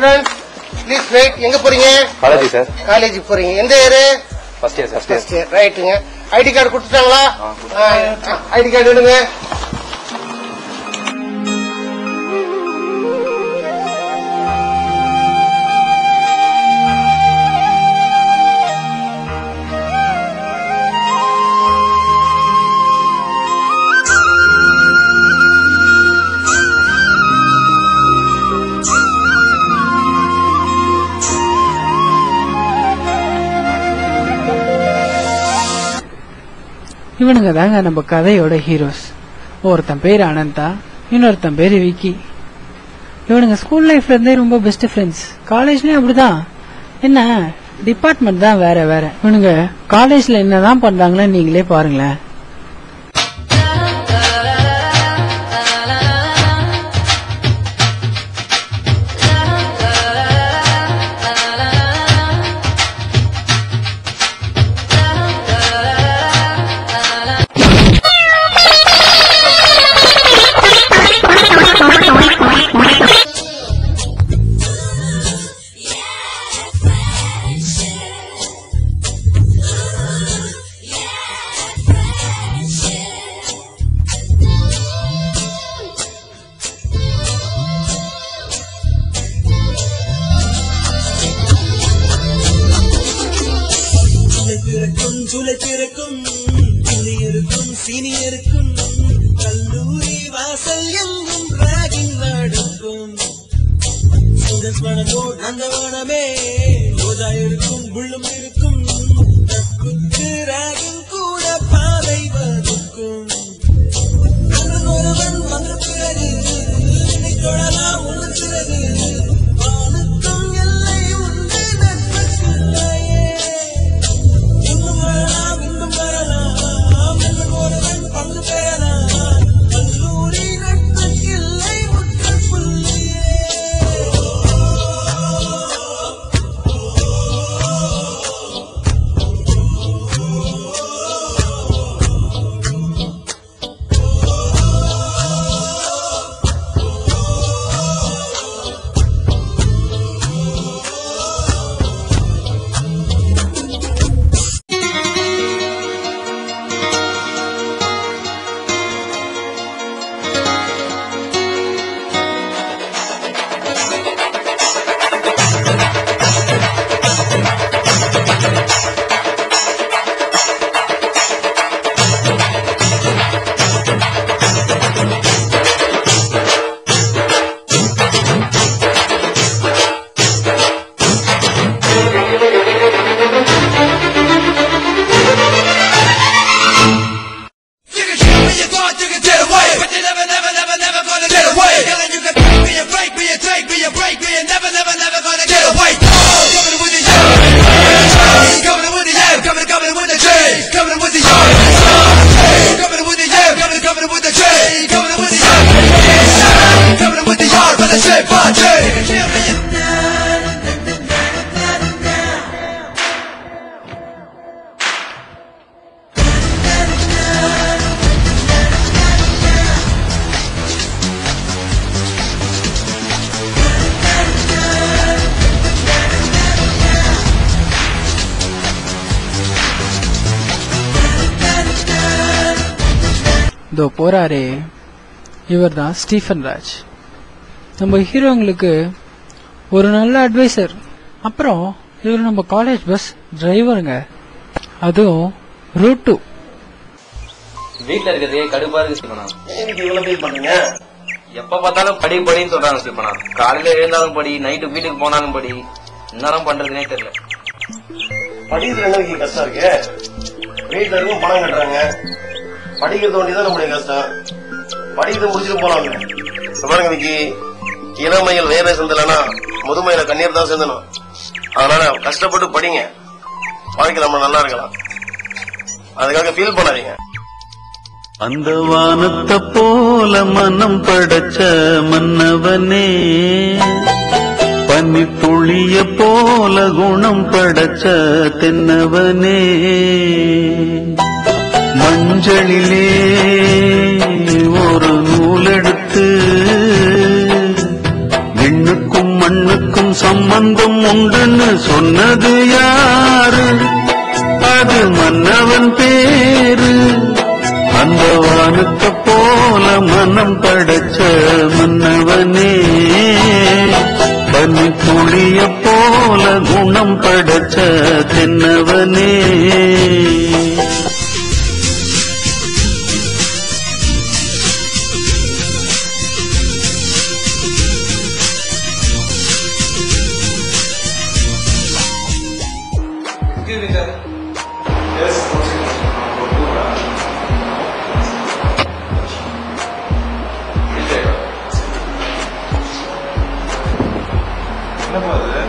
Students please wait. எங்க போறீங்க? College sir. College போறீங்க. எந்த year? First year. First year. ரைட்டுங்க. ஐடி கார்டு கொடுத்துட்டாங்களா? ஐடி கார்டு எடுங்க. இவனுங்க தாங்க நம்ம கதையோட ஹீரோஸ். ஒருத்தன் பேர் அனந்தா, இன்னொருத்தன் பேர் விக்கி. இவனுங்க ஸ்கூல் லைஃப்ல இருந்தே ரொம்ப பெஸ்ட் ஃப்ரெண்ட்ஸ். காலேஜ்லயும் அப்படிதான். என்ன டிபார்ட்மெண்ட் தான் வேற வேற. இவனுங்க காலேஜ்ல என்னதான் பண்றாங்கன்னு நீங்களே பாருங்களேன். சீனியருக்கும் கல்லூரி வாசல் எங்கும் ராகிங் நடக்கும். ஸ்டூடெண்ட்ஸ் மனமோ நந்தவனமே ரோஜா இருக்கும் புள்ளும் இருக்கும். நட்புக்கு ராகிங் கூட பாதை வகுக்கும். ஒருவன் வந்த பிறகு தொடலாம் ஒன்று பிறகு வானுக்கும் எல்லை உண்டு நட்புக்குள்ளாயே. இன்னும் வரலாம் இன்னும் வரலாம் ஒருவன் பங்கு பெறலாம். கல்லூரி நட்புக்கில்லை முற்றுப்புள்ளியே. இதோ போறாரே, இவர் தான் ஸ்டீஃபன் ராஜ். நம்ம ஹீரோங்களுக்கு ஒரு நல்ல அட்வைசர். அப்புறம் இவர் நம்ம காலேஜ் பஸ் டிரைவருங்க, அதுவும் ரூட் 2. வீட்டுல இருக்கிறதே கடுப்பா இருக்கு சிப்பனா. இவ்வளவு ஃபீல் பண்ணுங்க. எப்ப பார்த்தாலும் படி படின்னு சொல்றாங்க சிப்பனா. காலையில எழுந்தாலும் படி, நைட்டு வீட்டுக்கு போனாலும் படி. என்னதான் பண்றதுனே தெரியல. படிக்கிறது என்ன கஷ்டம் இருக்கு? வீட்டுல இருக்கும் பணம் கட்டுறாங்க. படிக்கிறது ஒண்டிதான் நம்முடைய கஷ்டம். படிக்கிறது முடிச்சுட்டு போலாங்க. பாருங்க விக்கி, இளமையில் வேலை செஞ்சலன்னா முதுமையில கண்ணீர் தான் செஞ்சணும். அதனால கஷ்டப்பட்டு படிங்க. வாழ்க்கை நம்ம நல்லா இருக்கலாம். அதுக்காக ஃபீல் பண்ணாதீங்க. அந்த வானத்தை போல மனம் படைச்ச மன்னவனே, பனி துளிய போல குணம் படைச்ச தென்னவனே, மஞ்சளிலே ஒரு நூலெடுத்து விண்ணுக்கும் மண்ணுக்கும் மனம் படைச்ச மன்னவனே பனி துளிய போல குணம் படைச்ச தென்னவனே என்னப்பா அது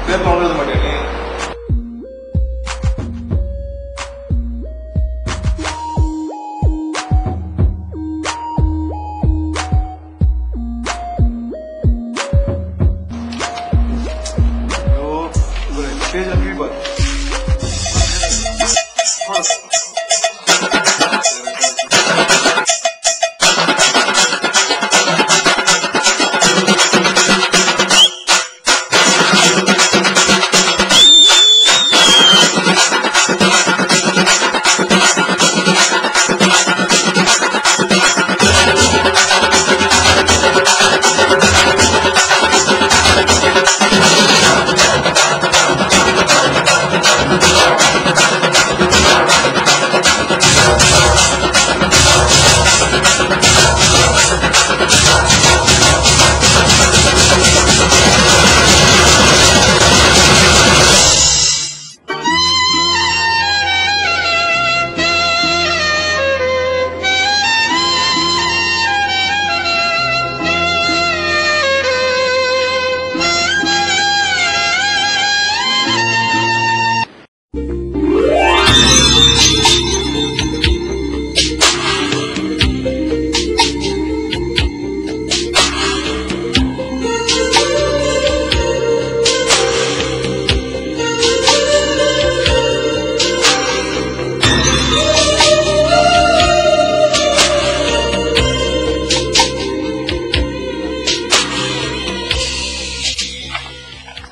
பேப்பர் எழுத மாட்டேன் நீ ஸ்டேஜ்ல கீழ் பாரு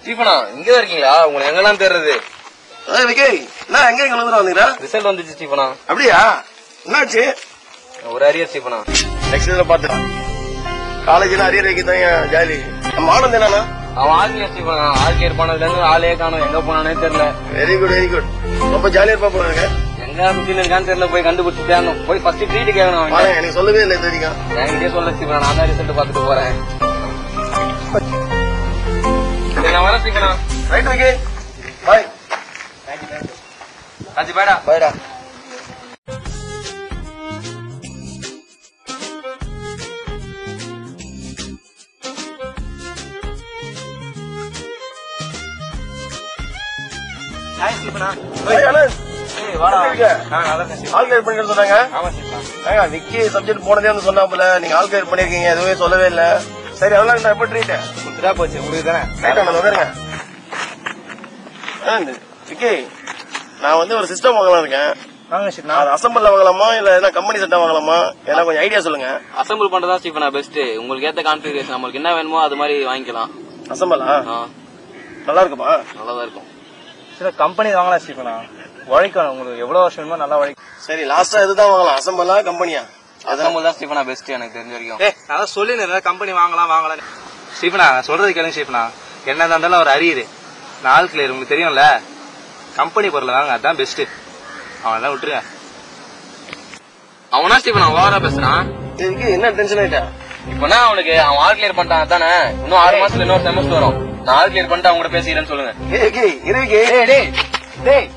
ஸ்டீஃபனா இங்கதான் இருக்கீங்களா? உங்களை எங்கெல்லாம் தேடுறது? விக்கி நான் எங்க எங்க வந்தீங்களா? ரிசல்ட் வந்துச்சு ஸ்டீஃபனா. அப்படியா? என்னாச்சு? ஒரு அரியர் ஸ்டீஃபனா. நெக்ஸ்ட் இதுல பாத்துக்கலாம். காலேஜ்ல அரியர் வைக்கதான் ஜாலி. நம்ம ஆனந்த் என்னன்னா அவன் ஆர்கியா ஸ்டீஃபனா. ஆர்கியர் போனதுல இருந்து ஆளே காணும், எங்க போனானே தெரியல. Very good very good. ரொம்ப ஜாலியா இருப்பா போறாங்க. எங்க சுத்தில இருக்கான்னு தெரியல, போய் கண்டுபிடிச்சு தேடணும். போய் ஃபர்ஸ்ட் ட்ரீட் கேட்கணும் அவன். எனக்கு சொல்லவே இல்லை இது வரைக்கும். என்கிட்டயே சொல்ல ஸ்டீஃபனா, நான் தான் ரிசல்ட் பாத்துட்டு போறேன். சரி நான் வரேன் ஸ்டீஃபனா. ரைட் விக்கி பாய். ராஜி பாய்டா. பாய்டா. ஹாய் ஸ்டீஃபனா. ஏய் வாடா. ஆல் கிளியர் பண்ணிட்டு சொன்னாங்க. ஆமா ஸ்டீஃபனா. ஏங்க விக்கி சப்ஜெக்ட் போனதே வந்து சொன்னாப்புல நீங்க ஆல் கிளியர் பண்ணிருக்கீங்க, எதுவுமே சொல்லவே இல்ல. சரி அதெல்லாம் நான் எப்ப ட்ரீட் குடுத்துட்டா போச்சு, உங்களுக்கு தானே. ரைட் ஆனது உட்காருங்க. விக்கி நான் வந்து ஒரு சிஸ்டம் வாங்கலாம் இருக்கேன். அது அசம்பிள் வாங்கலாமா இல்ல என்ன கம்பெனி செட்டா வாங்கலாமா? ஏன்னா கொஞ்சம் ஐடியா சொல்லுங்க. அசம்பிள் பண்றதா ஸ்டீஃபனா பெஸ்ட். உங்களுக்கு ஏத்த கான்ஃபிகரேஷன் நம்மளுக்கு என்ன வேணுமோ அது மாதிரி வாங்கிக்கலாம். அசம்பிளா நல்லா இருக்குமா? நல்லாதான் இருக்கும். சில கம்பெனி வாங்கலாம் ஸ்டீஃபனா. உழைக்கணும், உங்களுக்கு எவ்வளவு வருஷம் வேணுமோ நல்லா உழைக்கும். சரி லாஸ்டா இதுதான் வாங்கலாம், அசம்பிளா கம்பெனியா? அசம்பிள் தான் ஸ்டீஃபனா பெஸ்ட் எனக்கு தெரிஞ்ச வரைக்கும். நான் சொல்லினேன் கம்பெனி வாங்கலாம். ஸ்டீஃபனா நான் சொல்றது கேளுங்க ஸ்டீஃபனா. என்னதான் இருந்தாலும் ஒரு அரியர் நான் ஆல் கிளியர் உங்களுக்கு தெரியும்ல. கம்பெனி பொருள் வாங்க, அதான் பெஸ்ட். அவன் தான் விட்டுருங்க. அவனா ஸ்டீஃபனா ஓவரா பேசுறான். இதுக்கு என்ன டென்ஷன் ஆயிட்டா? இப்பனா அவனுக்கு அவன் ஆல் கிளியர் பண்ணிட்டான் தானே. இன்னும் 6 மாசத்துல இன்னொரு செமஸ்டர் வரும். நான் ஆல் கிளியர் பண்ணிட்டு அவங்க கூட பேசிக்கிறேன்னு சொல்லுங்க. டேய் இரு விக்கி. டேய்